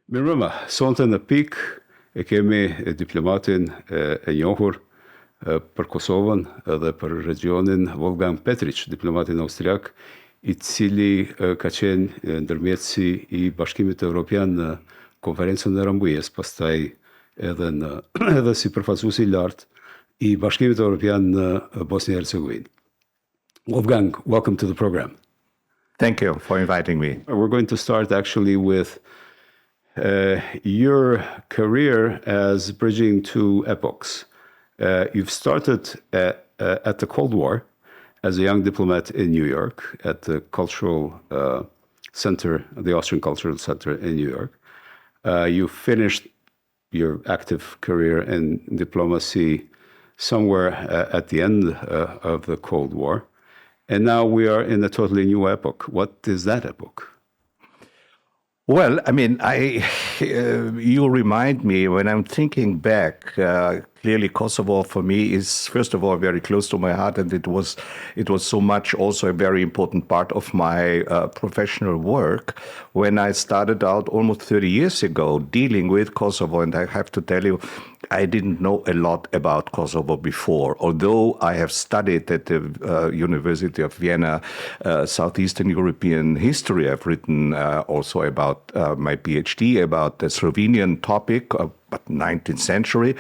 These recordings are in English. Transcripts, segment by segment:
Mirëmëngjes, sonte në Pikë e kemi diplomatin e njohur për Kosovën dhe për regionin Wolfgang Petritsch, diplomatin austriak, I cili ka qenë ndërmjetësi I Bashkimit Evropian në konferencën e Rambujës, pastaj edhe si përfaqësues I lartë I Bashkimit Evropian në Bosnjë-Hercegovinë. Wolfgang, welcome to the program. Thank you for inviting me. We're going to start actually with your career as bridging two epochs. You've started at the Cold War as a young diplomat in New York at the cultural center, the Austrian Cultural Center in New York. You finished your active career in diplomacy somewhere at the end of the Cold War. And now we are in a totally new epoch. What is that epoch? Well, I mean, you remind me when I'm thinking back. Clearly, Kosovo for me is, first of all, very close to my heart, and it was so much also a very important part of my professional work when I started out almost 30 years ago dealing with Kosovo. And I have to tell you, I didn't know a lot about Kosovo before, although I have studied at the University of Vienna Southeastern European history. I've written also about my PhD about the Slovenian topic, but 19th century,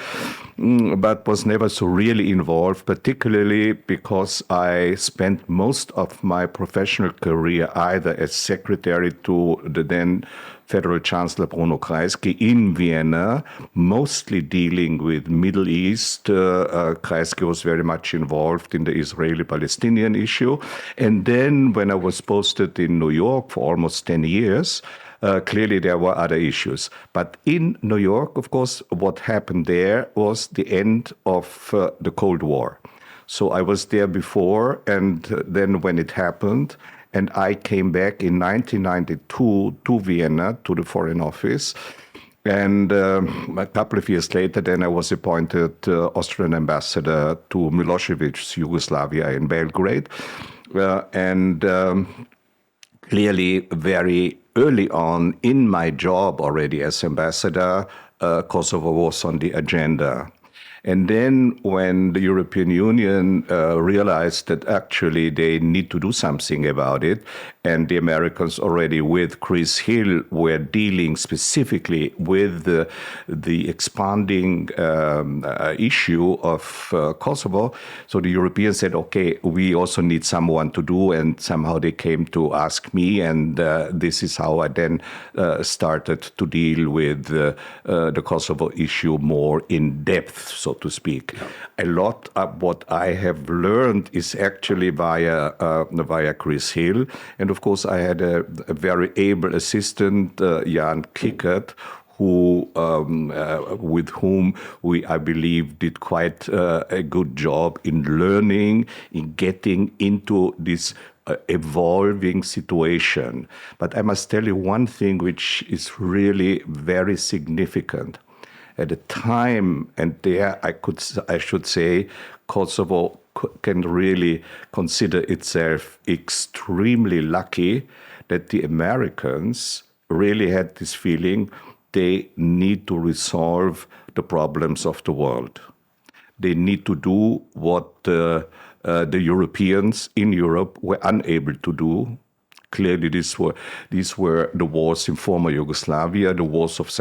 but was never so really involved, particularly because I spent most of my professional career either as secretary to the then Federal Chancellor Bruno Kreisky in Vienna, mostly dealing with Middle East. Kreisky was very much involved in the Israeli-Palestinian issue. And then when I was posted in New York for almost 10 years, clearly there were other issues. But in New York, of course, what happened there was the end of the Cold War. So I was there before, and then when it happened, and I came back in 1992 to Vienna, to the Foreign Office. And a couple of years later, then I was appointed Austrian ambassador to Milosevic's Yugoslavia in Belgrade. Clearly, very early on in my job already as ambassador, Kosovo was on the agenda. And then when the European Union realized that actually they need to do something about it, and the Americans already with Chris Hill were dealing specifically with the expanding issue of Kosovo, so the Europeans said, okay, we also need someone to do, and somehow they came to ask me, and this is how I then started to deal with the Kosovo issue more in depth, so to speak. A lot of what I have learned is actually via Chris Hill. And of course, I had a very able assistant, Jan Kickert, with whom we, I believe, did quite a good job in learning, in getting into this evolving situation. But I must tell you one thing which is really very significant. At the time, and there I should say, Kosovo can really consider itself extremely lucky that the Americans really had this feeling they need to resolve the problems of the world. They need to do what the Europeans in Europe were unable to do. Clearly, these were the wars in former Yugoslavia, the wars of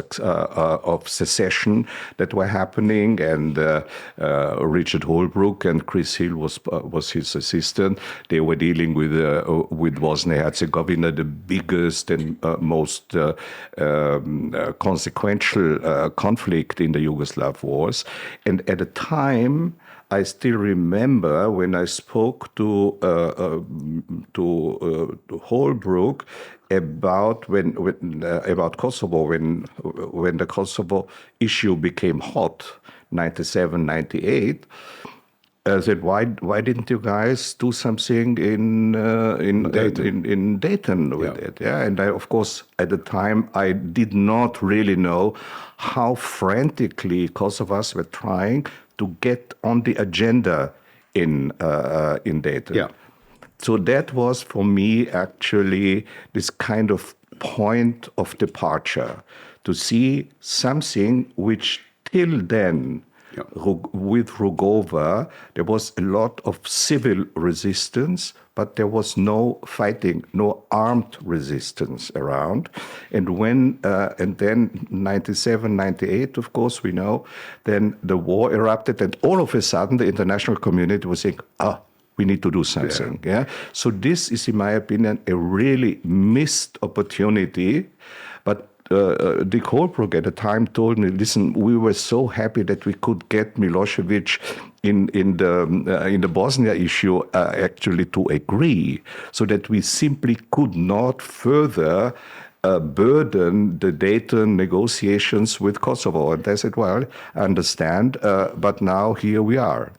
secession that were happening, and Richard Holbrooke and Chris Hill was his assistant. They were dealing with Bosnia-Herzegovina, the biggest and most consequential conflict in the Yugoslav wars. And at the time, I still remember when I spoke to Holbrooke about Kosovo when the Kosovo issue became hot, 97, 98. I said, why didn't you guys do something in Dayton with it? Yeah, and of course at the time I did not really know how frantically Kosovars were trying to get on the agenda in Dayton. Yeah. So that was for me actually this kind of point of departure, to see something which till then, with Rugova, there was a lot of civil resistance, but there was no fighting, no armed resistance around. And and then 97, 98, of course, we know, then the war erupted, and all of a sudden the international community was saying, we need to do something. Yeah. So this is, in my opinion, a really missed opportunity. But Dick Holbrook at the time told me, listen, we were so happy that we could get Milosevic in the Bosnia issue actually to agree, so that we simply could not further burden the Dayton negotiations with Kosovo. And I said, well, I understand, but now here we are.